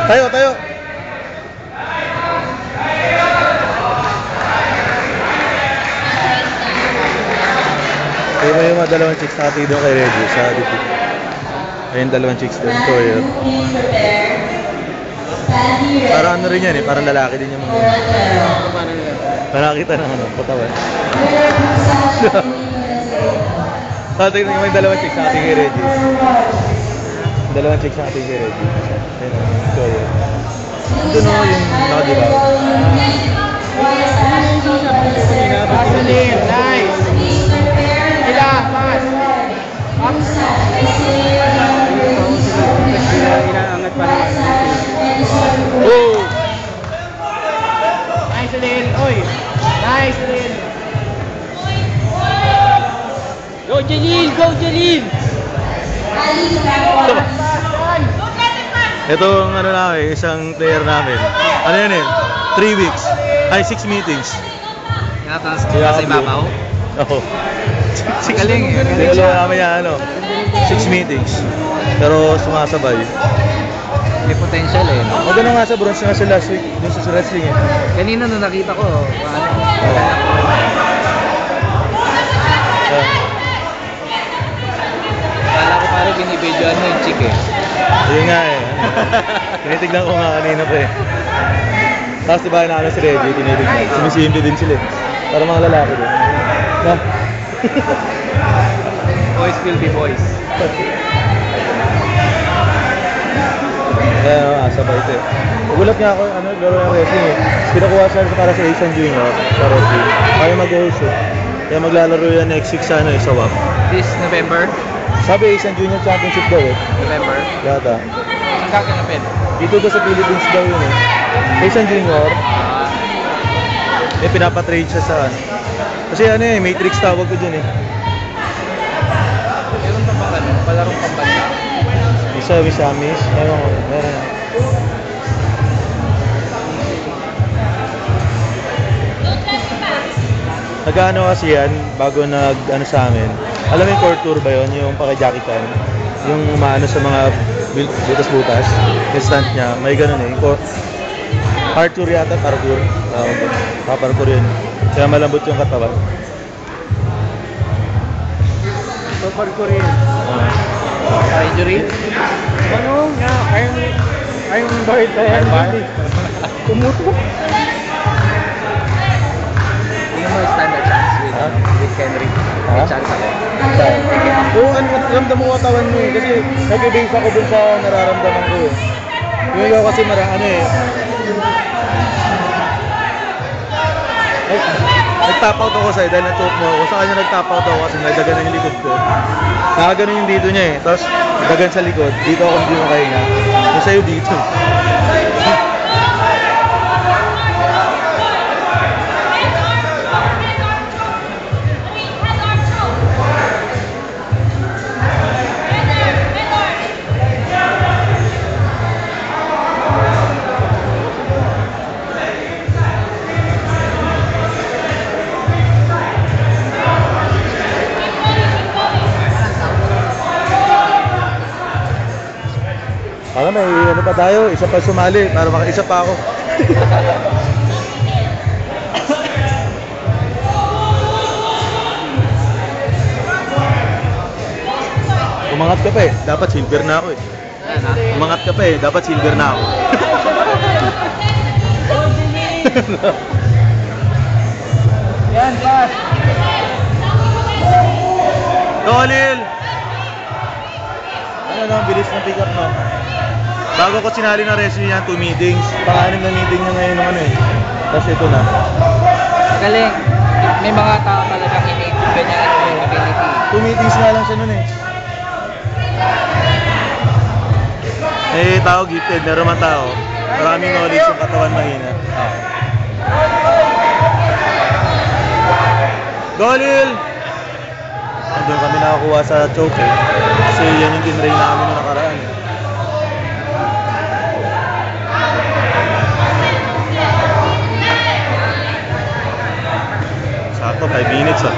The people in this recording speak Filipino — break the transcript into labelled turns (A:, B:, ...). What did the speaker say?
A: Tayo, tayo. Kaya mo yung mga dalawang chicks nakati doon kay Reggie sa DP. Ayun, dalawang chicks doon. Ito yun. Parang ano rin yan eh, parang lalaki din yung mga. Nakakita ng ano, katawan. Tingnan mo yung dalawang chicks nakati kay Reggie. Dalawang chicks nakati kay Reggie. Ayun, ito yun. Ito no, yung nakadilaw.
B: Nice! Inaangat pa naman.
A: Oh!
B: Nice Lil! Oy! Nice Lil! Go Jalil! Go Jalil!
A: Ito ang ano namin, isang player namin. Ano yun eh? 3 weeks. Ay, 6 meetings.
B: Nasa ibabaw?
A: Oo.
B: Galing eh.
A: Galing namin yan, ano. 6 meetings. Pero sumasabay.
B: May potential eh.
A: Maganda nga sa bronze nga sila last week. Dun sa wrestling eh.
B: Kanina nung nakita ko, Kala ko parang binibidyoan mo yung chick eh.
A: Yun nga eh. Tinitignan ko nga kanina pa eh. Tapos diba na ano si Reggie, tinitignan. Sumisimple din sila eh. Para mga lalaki din. Na?
B: Boys will be boys.
A: Kaya sabay ito eh. Nagulat nga ako, ano, laro ng wrestling eh. Pinakuha siya para sa Asian Junior, sa wrestling. Kaya mag-host eh. Kaya maglalaro yan next week sa ano eh, sa WAP.
B: This November?
A: Sabi Asian Junior Championship daw eh.
B: November?
A: Yata.
B: Saan kaganapin?
A: Dito daw sa Philippines daw yun eh. Asian Junior. Eh pinapatrade siya sa ano. Kasi ano eh, Matrix tawag ko dyan eh.
B: Meron pa bang ano? Palarong pambansa?
A: Isa, Misamis. Meron. Nag-ano kasi yan, bago nag-ano sa amin. Alam mo yung court tour ba yun? Yung paka-Jackie Chan. Yung maano sa mga butas-butas. Yung stunt niya, may ganun eh. Hard tour yata, parkour. Parkour yun. Kaya malambot yung katawan.
B: So, parkour yun. Injury? Ano nga? Iron bar tayo. Tumutok. Tingnan mo yung standard chance with Henry. May chance ako.
A: Oo, ramdam mo katawan mo eh. Kasi nag-base ako dun sa nararamdaman ko eh. Yung ikaw kasi ano eh. Nag-tap out ako sa'yo dahil na-choke mo ako. Sa kanya nag-tap out ako kasi nagdagan yung likod ko. Nakaganon yung dito niya eh. Tapos dagan sa likod. Dito ako hindi makahinga. Yung sa'yo dito. Alam mo, ano pa tayo? Isa pa sumali para makaisa pa ako. Umangat ka pa eh. Dapat silver na ako eh. Umangat ka pa eh. Dapat silver na ako.
B: Yan, pass!
A: Dolil! Ano lang, bilis ng pick up no? Bago ko sinali na wrestling niya, 2 meetings. Pang-anim na meeting niya ngayon ng ano eh. Tapos ito na.
B: Galing. May mga tao talagang iniibigan niya yung ability.
A: 2 meetings nga lang siya nun eh. Eh, tao gifted. Meron man tao. Maraming knowledge yung katawan mahina. Golil! Doon kami nakakuha sa choke eh. Kasi yan yung tinrain namin nung nakaraan. Sakto, 5 minutes ah.